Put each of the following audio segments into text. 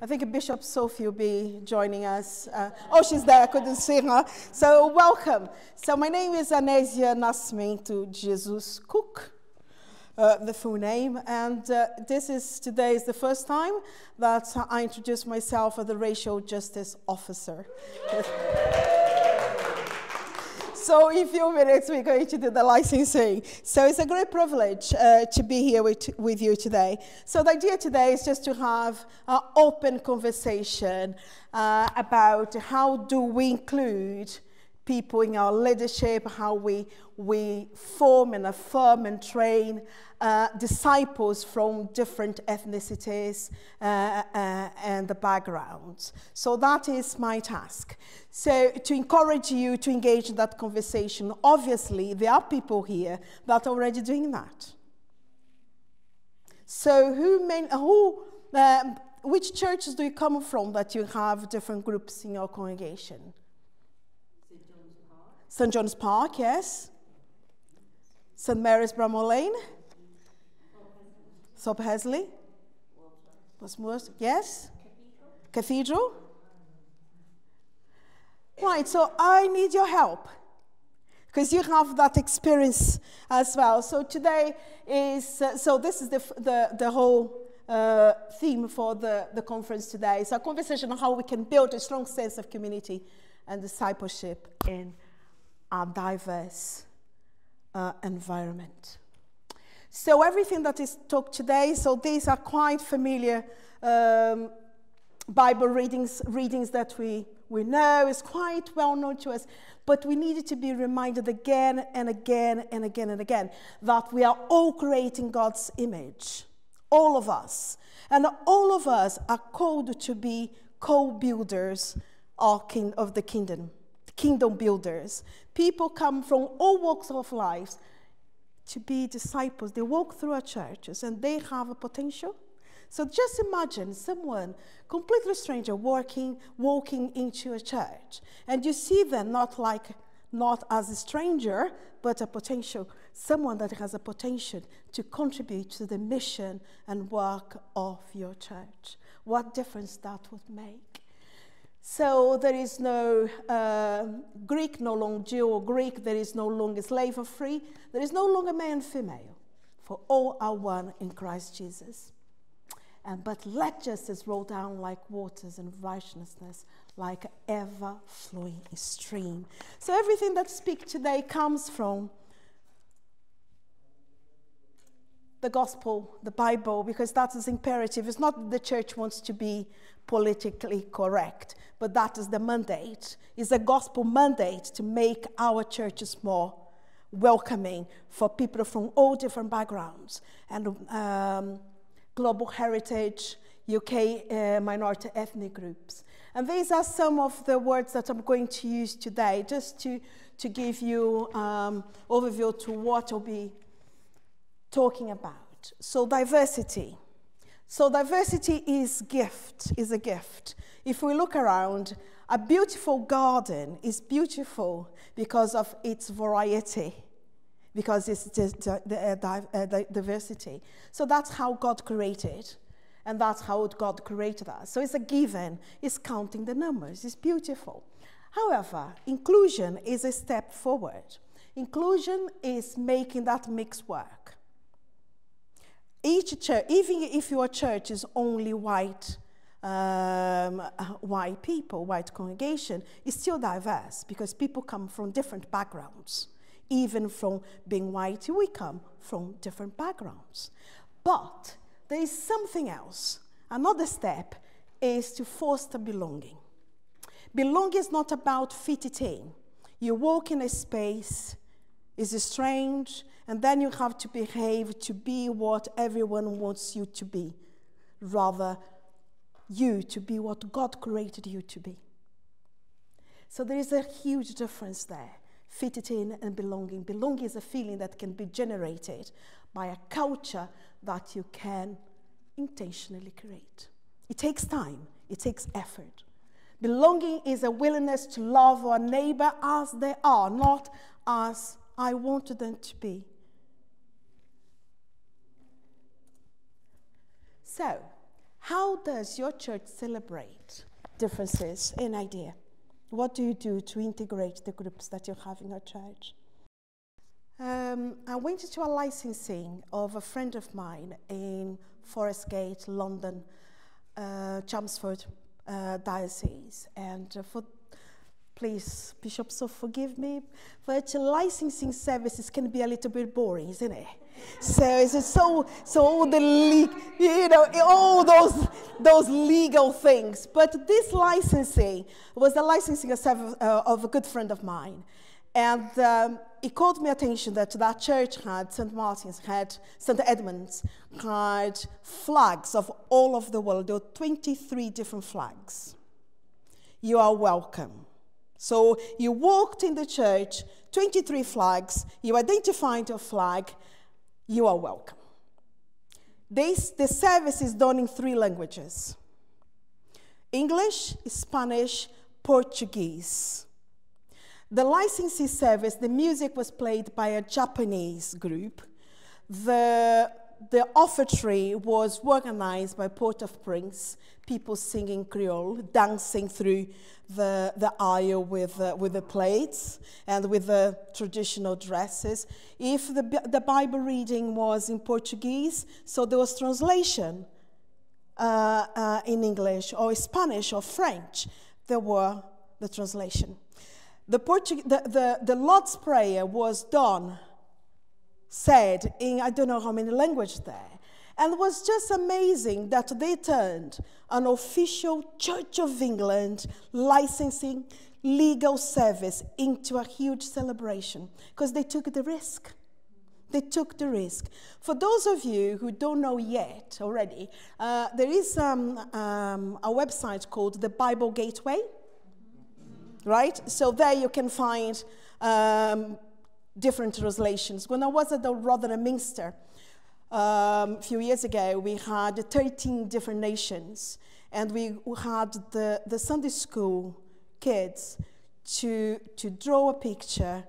I think Bishop Sophie will be joining us. Oh, she's there. I couldn't see her. So welcome. So my name is Anesia Cook, the full name. And today is the first time that I introduce myself as the Racial Justice Officer. So in a few minutes, we're going to do the licensing. So it's a great privilege to be here with you today. So the idea today is just to have an open conversation about how do we include people in our leadership, how we form and affirm and train disciples from different ethnicities and the backgrounds. So that is my task. So to encourage you to engage in that conversation, obviously there are people here that are already doing that. So which churches do you come from that you have different groups in your congregation? St. John's Park, yes. St. Mary's Bramall Lane. Thorpe Hesley. Yes. Cathedral. Right, so I need your help because you have that experience as well. So today is, this is the whole theme for the conference today. So a conversation on how we can build a strong sense of community and discipleship in a diverse environment. So everything that is talked today, so these are quite familiar Bible readings that we know, is quite well known to us, but we needed to be reminded again and again and again and again that we are all creating God's image, all of us. And all of us are called to be co-builders of the kingdom builders. People come from all walks of life to be disciples. They walk through our churches and they have a potential. So just imagine someone, completely stranger, walking into a church, and you see them not as a stranger, but a potential, someone that has a potential to contribute to the mission and work of your church. What difference that would make. So there is no Greek, no longer Jew or Greek. There is no longer slave or free. There is no longer male and female. For all are one in Christ Jesus. But let justice roll down like waters and righteousness like an ever-flowing stream. So everything that I speak today comes from the gospel, the Bible, because that is imperative. It's not that the church wants to be politically correct, but that is the mandate. It's a gospel mandate to make our churches more welcoming for people from all different backgrounds and global heritage, UK minority ethnic groups. And these are some of the words that I'm going to use today, just to give you overview to what I'll be talking about. So diversity. So diversity is a gift. If we look around, a beautiful garden is beautiful because of its variety, because it's diversity. So that's how God created, and that's how God created us. So it's a given. It's counting the numbers. It's beautiful. However, inclusion is a step forward. Inclusion is making that mix work. Each church, even if your church is only white people, white congregation, is still diverse because people come from different backgrounds. Even from being white, we come from different backgrounds. But there is something else. Another step is to foster belonging. Belonging is not about fitting in. You walk in a space, it's strange, and then you have to behave to be what everyone wants you to be, rather you to be what God created you to be. So there is a huge difference there, fitted in and belonging. Belonging is a feeling that can be generated by a culture that you can intentionally create. It takes time, it takes effort. Belonging is a willingness to love our neighbor as they are, not as I wanted them to be. So, How does your church celebrate differences in idea? What do you do to integrate the groups that you have in your church? I went to a licensing of a friend of mine in Forest Gate, London, Chelmsford Diocese. And please, Bishop, so forgive me, but licensing services can be a little bit boring, isn't it? So all the all those legal things. But this licensing was the licensing of a good friend of mine, and it caught my attention that church had St. Martin's, had St. Edmund's, had flags of all over the world. There were 23 different flags. You are welcome. So you walked in the church, 23 flags. You identified your flag. You are welcome. The service is done in 3 languages: English, Spanish, Portuguese. The licensing service, the music was played by a Japanese group. The offertory was organized by Port-au-Prince, people singing Creole, dancing through the aisle with the plates and with the traditional dresses. If the Bible reading was in Portuguese, so there was translation in English or Spanish or French, there were the translation. The Lord's Prayer was said in I don't know how many languages there. And it was just amazing that they turned an official Church of England licensing legal service into a huge celebration because they took the risk. They took the risk. For those of you who don't know yet already, there is a website called the Bible Gateway, right? So there you can find different translations. When I was at the Rotherham Minster, a few years ago, we had 13 different nations, and we had the Sunday school kids to draw a picture.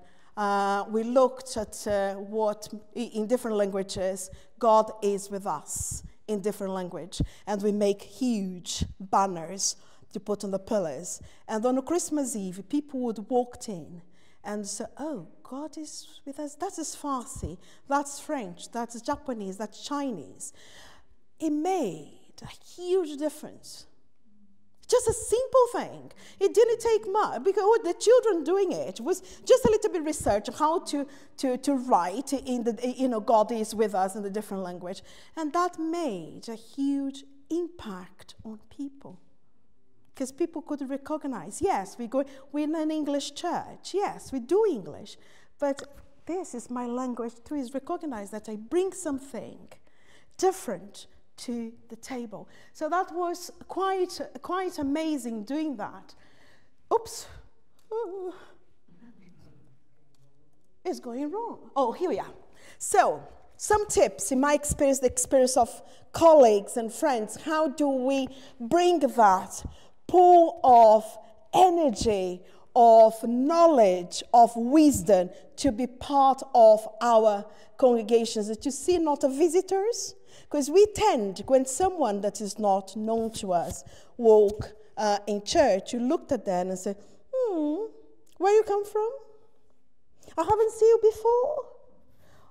We looked at what, in different languages, God is with us in different language, and we make huge banners to put on the pillars. And on a Christmas Eve, people would walk in and say, oh, God is with us. That is Farsi, that's French, that's Japanese, that's Chinese. It made a huge difference. Just a simple thing. It didn't take much, because the children doing it was just a little bit research on how to write in the, God is with us in the different language. And that made a huge impact on people. Because people could recognize, yes, we're in an English church. Yes, we do English. But this is my language too, is recognize that I bring something different to the table. So that was quite amazing doing that. Oops. Ooh. It's going wrong. Oh, here we are. So, some tips in my experience, the experience of colleagues and friends. How do we bring that pool of energy, of knowledge, of wisdom to be part of our congregations, that you see not as visitors? Because we tend, when someone that is not known to us walk in church, you looked at them and said, where you come from? I haven't seen you before.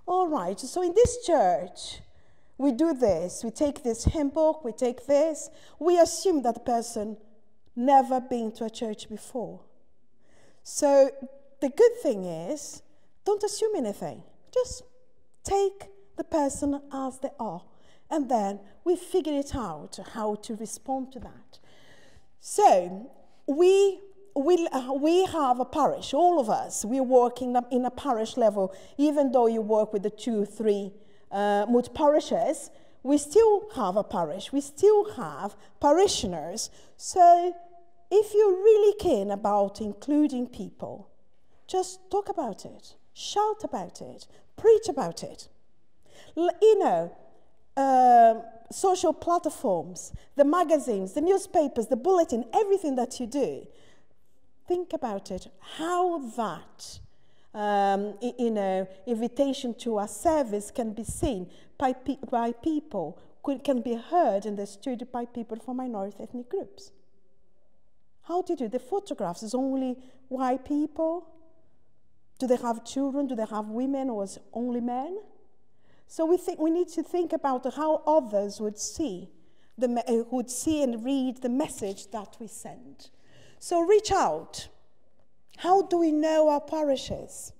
All right, so in this church, we do this. We take this hymn book, we take this. We assume that person never been to a church before. So the good thing is, don't assume anything. Just take the person as they are. And then we figure it out how to respond to that. So we have a parish, all of us. We work in a parish level. Even though you work with the 2, 3 parishes, we still have a parish. We still have parishioners. So if you're really keen about including people, just talk about it, shout about it, preach about it. Social platforms, the magazines, the newspapers, the bulletin, everything that you do, think about it, how that invitation to a service can be seen by people can be heard and understood by people from minority ethnic groups? How do you do? The photographs is only white people? Do they have children? Do they have women, or is it only men? So we need to think about how others would see and read the message that we send. So reach out. How do we know our parishes?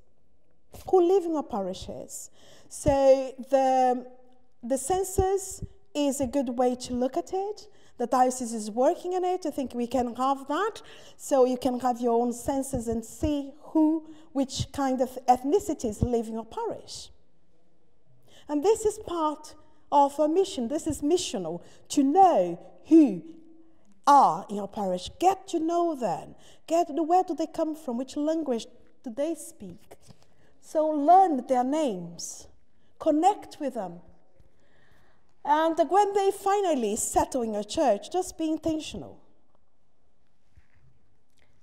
Who live in our parishes? So the census is a good way to look at it. The diocese is working on it. I think we can have that. So you can have your own census and see which kind of ethnicities live in your parish. And this is part of our mission. This is missional, to know who are in your parish. Get to know them. Where do they come from? Which language do they speak? So learn their names. Connect with them. And when they finally settle in a church, just be intentional.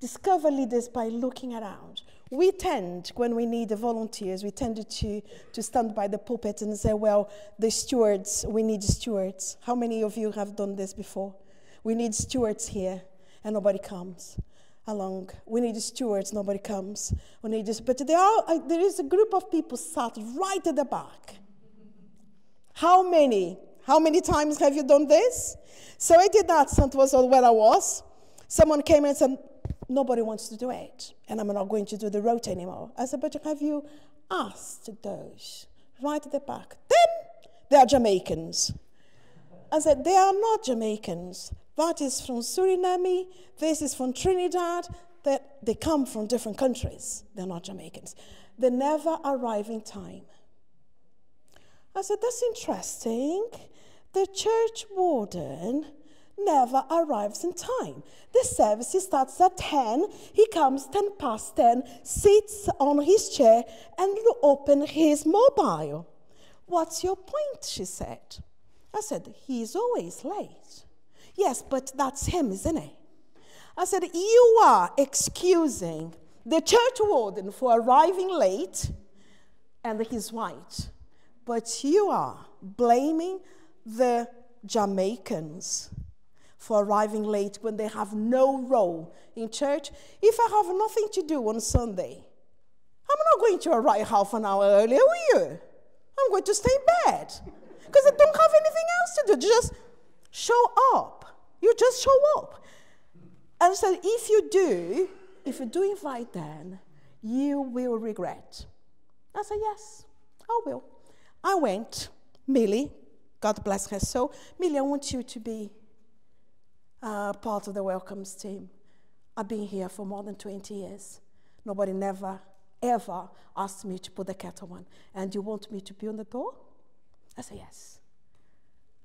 Discover leaders by looking around. We tend, when we need the volunteers, we tend to stand by the pulpit and say, well, the stewards, we need stewards. How many of you have done this before? We need stewards here, and nobody comes along. We need stewards, nobody comes. We need this, but there is a group of people sat right at the back. How many times have you done this? So I did that, St. was where I was. Someone came in and said, nobody wants to do it, and I'm not going to do the route anymore. I said, but have you asked those right at the back? Then they are Jamaicans. I said, they are not Jamaicans. That is from Suriname, this is from Trinidad. They come from different countries. They're not Jamaicans. They never arrive in time. I said, that's interesting. The church warden never arrives in time. The service starts at 10. He comes 10 past 10, sits on his chair, and opens his mobile. What's your point, she said. I said, he's always late. Yes, but that's him, isn't it? I said, you are excusing the church warden for arriving late, and he's white. But you are blaming the Jamaicans for arriving late when they have no role in church. If I have nothing to do on Sunday, I'm not going to arrive half an hour earlier, will you? I'm going to stay in bed because I don't have anything else to do. Just show up. You just show up. And so if you do invite them, you will regret. I said, yes, I will. I went. Millie, God bless her soul. Millie, I want you to be part of the welcomes team. I've been here for more than 20 years. Nobody never, ever asked me to put the kettle on. And you want me to be on the door? I said, yes.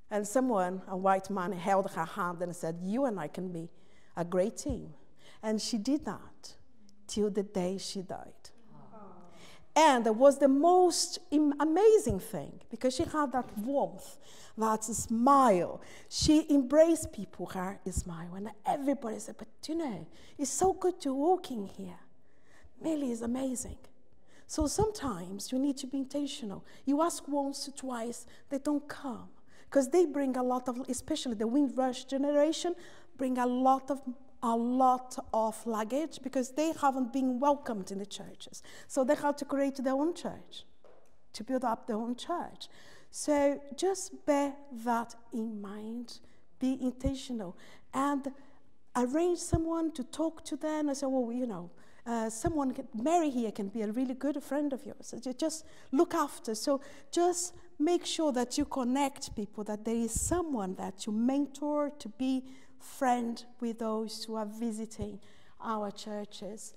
And someone, a white man, held her hand and said, you and I can be a great team. And she did that till the day she died. And it was the most amazing thing because she had that warmth, that smile. She embraced people, her smile. And everybody said, but you know, it's so good to walk in here. Millie is amazing. So sometimes you need to be intentional. You ask once or twice, they don't come. Because they bring a lot of, especially the Windrush generation, bring a lot of luggage because they haven't been welcomed in the churches. So they have to create their own church, to build up their own church. So just bear that in mind, be intentional, and arrange someone to talk to them. I say, well, you know, Mary here can be a really good friend of yours. So just look after. So just make sure that you connect people, that there is someone that you mentor to be friend with those who are visiting our churches.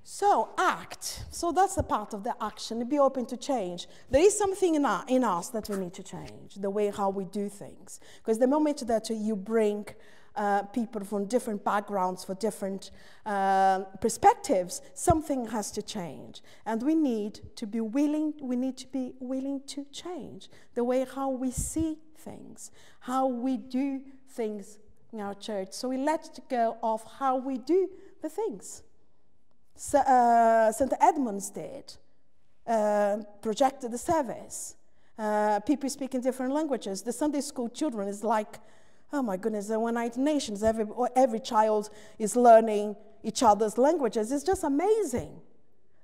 So act. So that's the part of the action. Be open to change. There is something in us that we need to change, the way how we do things. Because the moment that you bring people from different backgrounds, for different perspectives, something has to change. And we need to be willing to change the way how we see things, how we do things in our church. So we let go of how we do the things. St. Edmund's did, projected the service. people speaking different languages. The Sunday school children is like, oh my goodness, the United Nations. Every child is learning each other's languages. It's just amazing.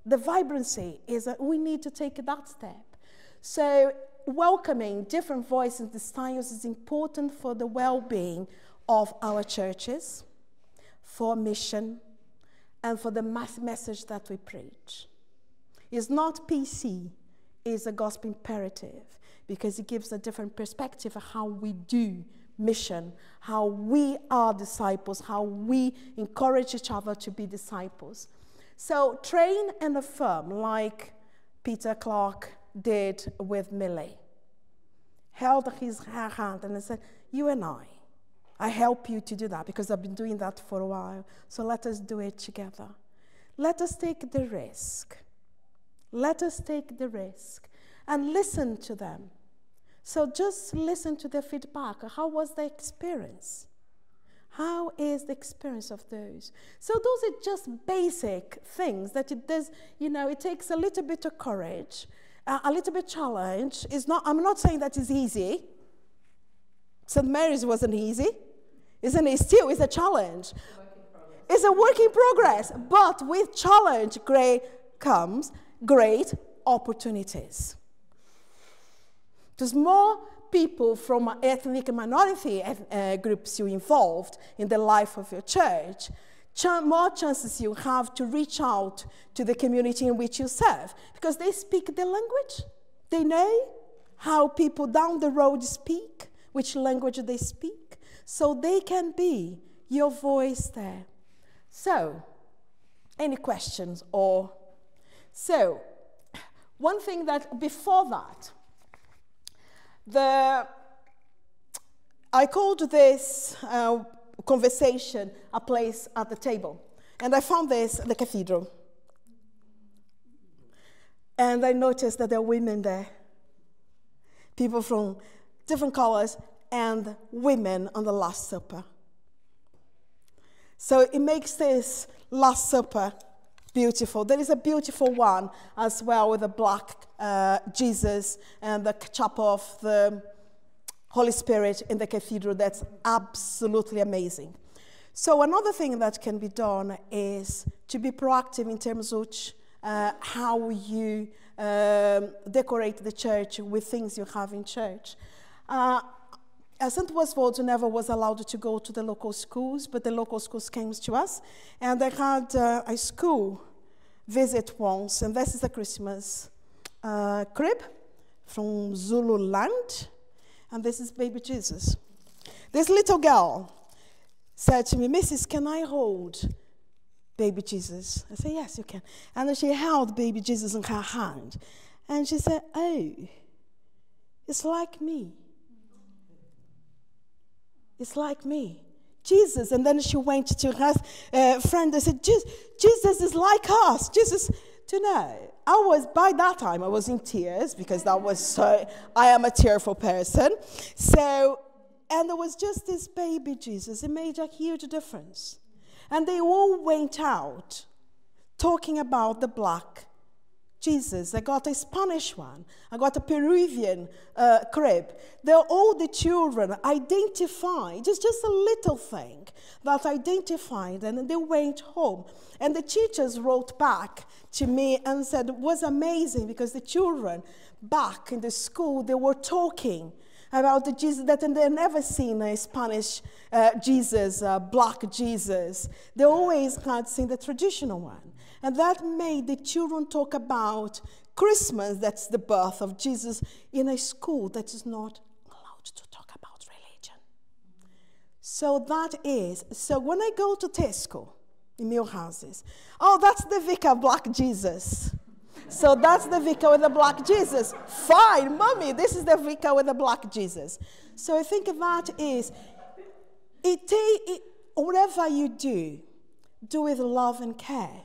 The vibrancy is that we need to take that step. So welcoming different voices and styles is important for the well-being of our churches, for mission, and for the message that we preach. It's not PC, it's a gospel imperative, because it gives a different perspective of how we do mission, how we are disciples, how we encourage each other to be disciples. So train and affirm, like Peter Clark did with Millie. Held her hand and said, you and I help you to do that because I've been doing that for a while. So let us do it together. Let us take the risk. Let us take the risk and listen to them. So just listen to their feedback. How was the experience? How is the experience of those? So those are just basic things that it does, it takes a little bit of courage, a little bit challenge. I'm not saying that it's easy. St. Mary's wasn't easy. Isn't it? Still, it's a challenge. It's a work in progress. But with challenge, comes great opportunities. There's more people from ethnic and minority groups you involved in the life of your church, more chances you have to reach out to the community in which you serve, because they speak the language. They know how people down the road speak, which language they speak, so they can be your voice there. So, any questions? So, one thing that before that, I called this conversation a place at the table. And I found this at the cathedral. And I noticed that there are women there. People from different colors and women on the Last Supper. So it makes this Last Supper beautiful. There is a beautiful one as well with a black Jesus and the chapel of the Holy Spirit in the cathedral. That's absolutely amazing. So another thing that can be done is to be proactive in terms of how you decorate the church with things you have in church. St. Oswald never was allowed to go to the local schools, but the local schools came to us, and I had a school visit once, and this is a Christmas crib from Zululand, and this is baby Jesus. This little girl said to me, Mrs., can I hold baby Jesus? I said, yes, you can. And then she held baby Jesus in her hand, and she said, oh, it's like me. It's like me. Jesus. And then she went to her friend and said, Jesus is like us. Jesus, do you know, by that time, I was in tears because I am a tearful person. So, and there was just this baby Jesus. It made a huge difference. And they all went out talking about the black Jesus. I got a Spanish one. I got a Peruvian crib. All the children identified, just a little thing that identified, and they went home. And the teachers wrote back to me and said it was amazing because the children back in the school, they were talking about the Jesus that they had never seen a Spanish Jesus, black Jesus. They always had seen the traditional one. And that made the children talk about Christmas, that's the birth of Jesus, in a school that is not allowed to talk about religion. So when I go to Tesco, in meal houses, oh, that's the vicar black Jesus. So that's the vicar with the black Jesus. Fine, mommy, this is the vicar with the black Jesus. So I think that is, whatever you do with love and care.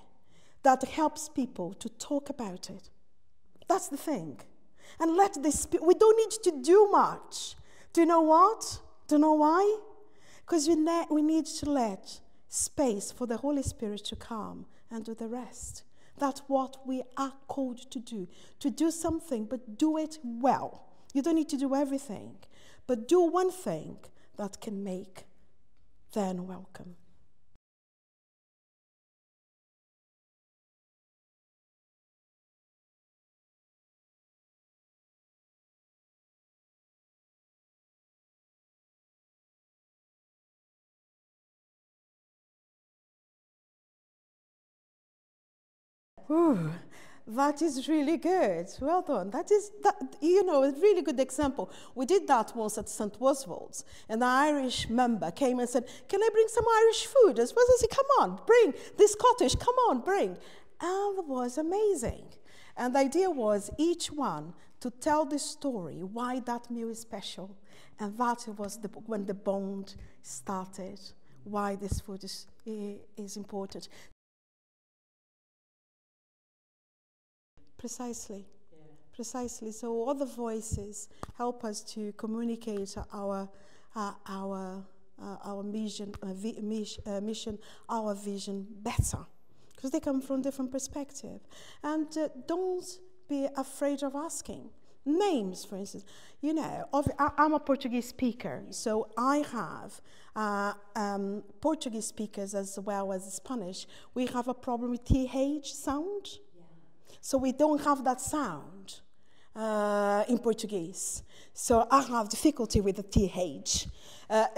That helps people to talk about it. That's the thing. And we don't need to do much. Do you know what? Do you know why? Because we need to let space for the Holy Spirit to come and do the rest. That's what we are called to do something, but do it well. You don't need to do everything, but do one thing that can make them welcome. Ooh, that is really good. Well done. That, a really good example. We did that once at St. Oswald's, and the Irish member came and said, "Can I bring some Irish food?" As well as I said, "Come on, bring. This Scottish, come on, bring." And it was amazing. And the idea was each one to tell the story why that meal is special. And that was when the bond started, why this food is important. Precisely. Yeah. Precisely. So all the voices help us to communicate our mission, our vision better, because they come from different perspective. And don't be afraid of asking. Names, for instance. I'm a Portuguese speaker, so I have Portuguese speakers as well as Spanish. We have a problem with TH sound. So we don't have that sound in Portuguese. So I have difficulty with the TH.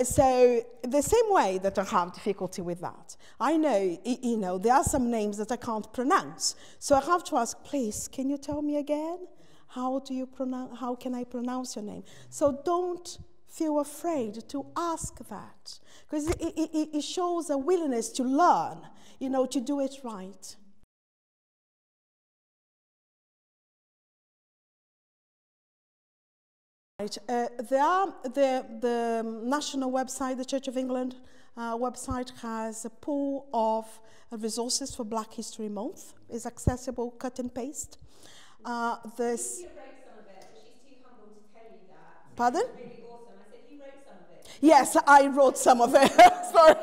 So the same way that I have difficulty with that, I know, there are some names that I can't pronounce. So I have to ask, please, can you tell me again? How can I pronounce your name? So don't feel afraid to ask that, because it shows a willingness to learn, to do it right. The national website, the Church of England website, has a pool of resources for Black History Month. It's accessible, cut and paste. You wrote some of it, but she's too humble to tell you that. Pardon? It's really awesome. I said you wrote some of it. Yes, I wrote some of it. Sorry.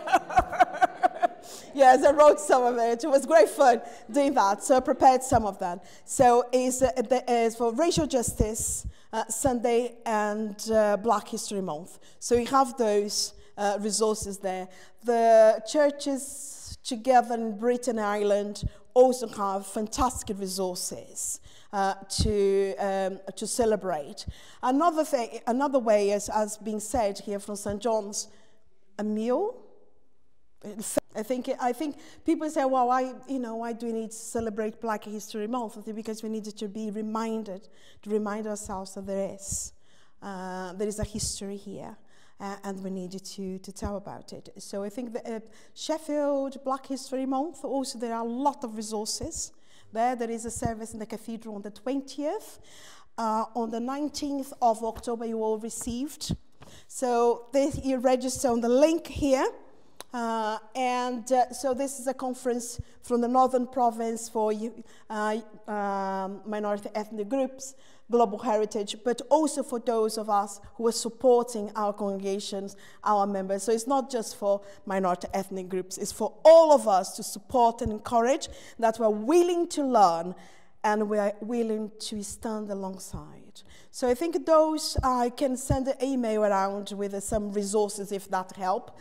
Yes, I wrote some of it. It was great fun doing that. So I prepared some of them. So it's for racial justice, Sunday, and Black History Month. So you have those resources there. The churches together in Britain and Ireland also have fantastic resources to celebrate. Another way, as being said here from St. John's, a meal. I think people say, well, why do we need to celebrate Black History Month? I think because we needed to be reminded, to remind ourselves that there is a history here, and we needed to tell about it. So I think that Sheffield Black History Month, also there are a lot of resources there. There is a service in the cathedral on the 20th. On the 19th of October, you all received. So you register on the link here. So this is a conference from the Northern Province for minority ethnic groups, global heritage, but also for those of us who are supporting our congregations, our members. So it's not just for minority ethnic groups, it's for all of us to support and encourage, that we're willing to learn and we're willing to stand alongside. So I think those, I can send an email around with some resources if that helps.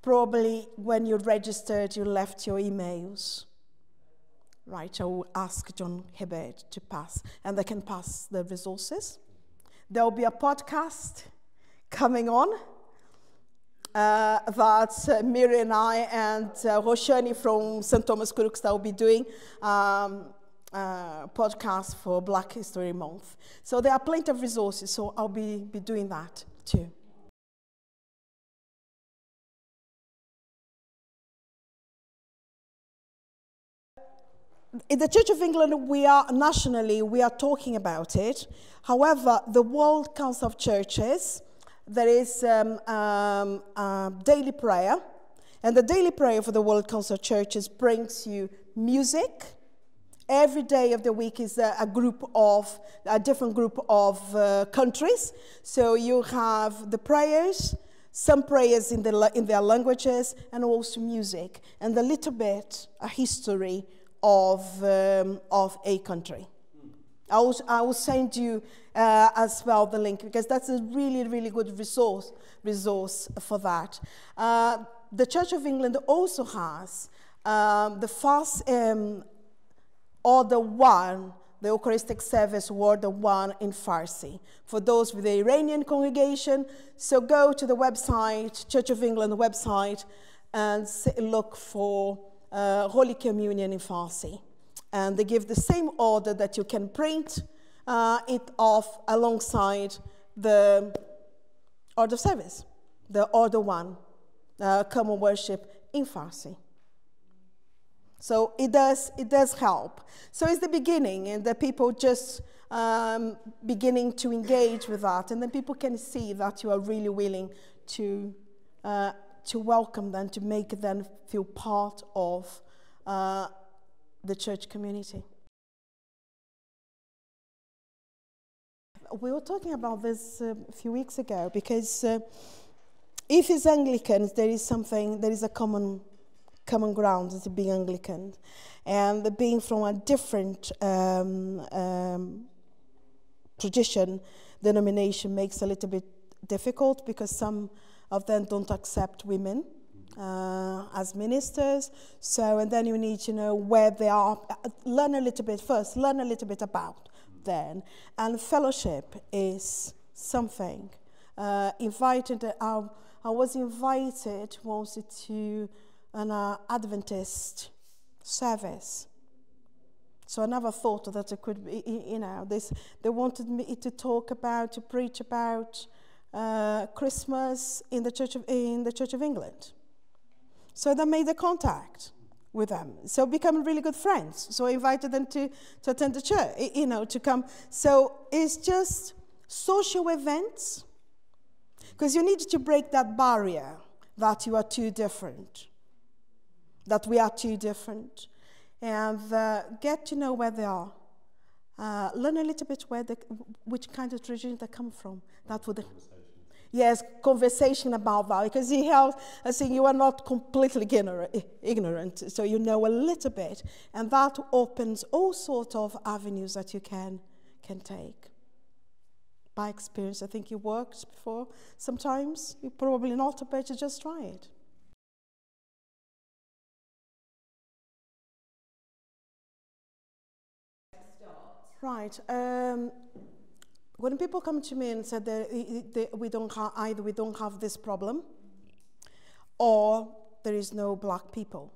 Probably when you registered, you left your emails. Right, I will ask John Hibbert to pass, and they can pass the resources. There will be a podcast coming on that Miri and I and Roshani from St. Thomas Crooks will be doing podcast for Black History Month. So there are plenty of resources, so I'll be doing that too. In the Church of England, nationally, we are talking about it. However, the World Council of Churches, there is daily prayer. And the daily prayer for the World Council of Churches brings you music. Every day of the week is a different group of countries. So you have the prayers, some prayers in their languages, and also music. And a little bit, a history of a country. I will send you as well the link, because that's a really, really good resource for that. The Church of England also has the fast Order 1, the Eucharistic service Order 1 in Farsi, for those with the Iranian congregation. So go to the website, Church of England website, and look for Holy Communion in Farsi. And they give the same order that you can print it off alongside the order service, the Order 1, Common Worship in Farsi. So it does help. So it's the beginning, and the people just beginning to engage with that, and then people can see that you are really willing to welcome them, to make them feel part of the church community. We were talking about this a few weeks ago, because if it's Anglicans, there is a common ground as being Anglican, and being from a different tradition, denomination makes it a little bit difficult, because some of them don't accept women as ministers. So, and then you need to know where they are, learn a little bit about them. And fellowship is something. I was invited once to an Adventist service. So I never thought that it could be, they wanted me to preach about Christmas in the Church of England. So I made a contact with them. So become really good friends. So I invited them to attend the church, to come. So it's just social events, because you need to break that barrier that you are too different, that we are too different, and get to know where they are. Learn a little bit which kind of tradition they come from. That would, yes, conversation about that, because it helps. I think you are not completely ignorant, so you know a little bit, and that opens all sorts of avenues that you can take. By experience, I think it works before. Sometimes you probably not, but you just try it. Right. When people come to me and said that we don't have this problem, or there is no black people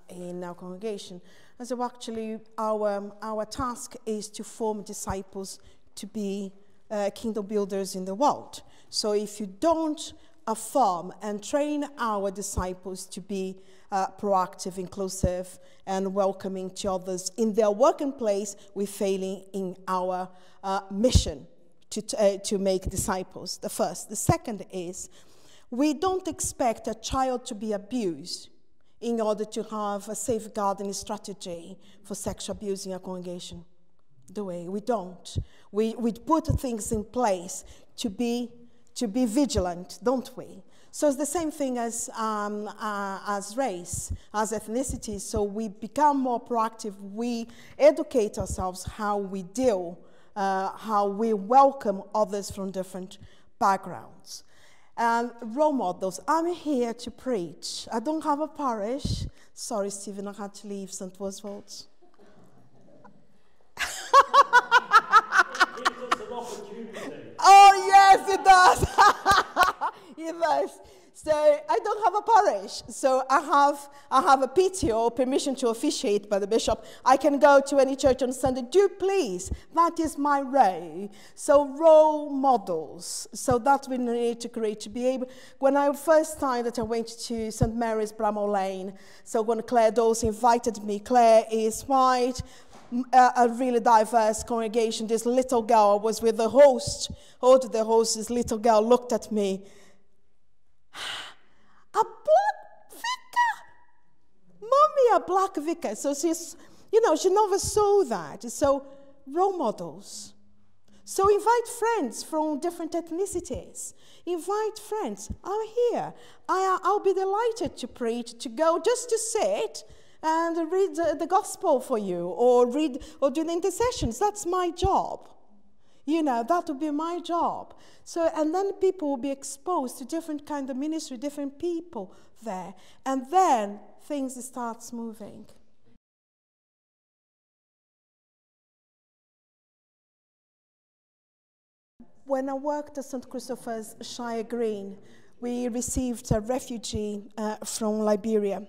in our congregation, I said, well, actually, our task is to form disciples to be kingdom builders in the world. So if you don't affirm and train our disciples to be proactive, inclusive, and welcoming to others in their working place, we're failing in our mission to make disciples. The first. The second is, we don't expect a child to be abused in order to have a safeguarding strategy for sexual abuse in our congregation. The way we don't. We put things in place to be vigilant, don't we? So it's the same thing as race, as ethnicity. So we become more proactive. We educate ourselves how we deal, how we welcome others from different backgrounds. And role models. I'm here to preach. I don't have a parish. Sorry, Stephen, I had to leave St. Oswald's. Oh, yes, it does. It does. So I don't have a parish. So I have a PTO, permission to officiate by the bishop. I can go to any church on Sunday. Do please. That is my role. So role models. So that we need to create, to be able. When I first time that I went to St. Mary's, Bramall Lane, so when Claire Dawes invited me, Claire is white, a really diverse congregation. This little girl was with the host. This little girl looked at me. A black vicar? Mommy, a black vicar. So she's, she never saw that. So role models. So invite friends from different ethnicities. Invite friends. I'm here. I'll be delighted to preach, to go just to sit and read the gospel for you, or do the intercessions. That's my job. You know, that would be my job. So, and then people will be exposed to different kind of ministry, different people there. And then things starts moving. When I worked at St. Christopher's Shire Green, we received a refugee from Liberia.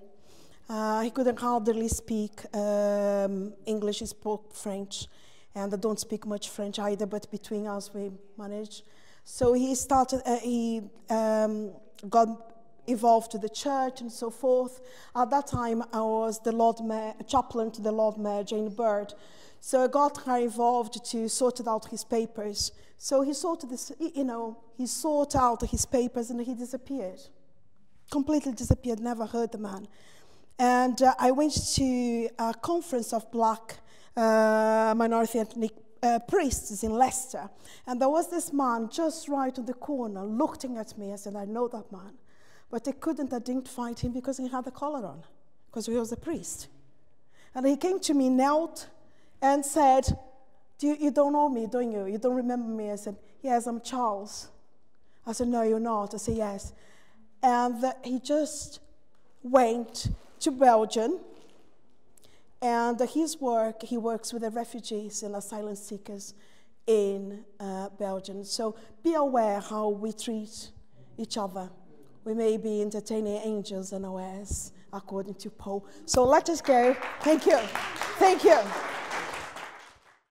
He couldn't hardly speak English, he spoke French, and I don't speak much French either, but between us we managed. So he started, got involved to the church and so forth. At that time, I was the Lord Mayor, chaplain to the Lord Mayor, Jane Bird. So I got her involved to sort out his papers. So he sorted this, he sorted out his papers and he disappeared. Completely disappeared, never heard the man. And I went to a conference of black minority ethnic priests in Leicester. And there was this man just right on the corner looking at me. I said, I know that man. But I couldn't identify him because he had a collar on, because he was a priest. And he came to me, knelt, and said, you don't know me, don't you? You don't remember me? I said, yes, I'm Charles. I said, no, you're not. I said, yes. And he just went to Belgium, and he works with the refugees and asylum seekers in Belgium. So be aware how we treat each other. We may be entertaining angels unawares, according to Paul. So let us go. Thank you. Thank you.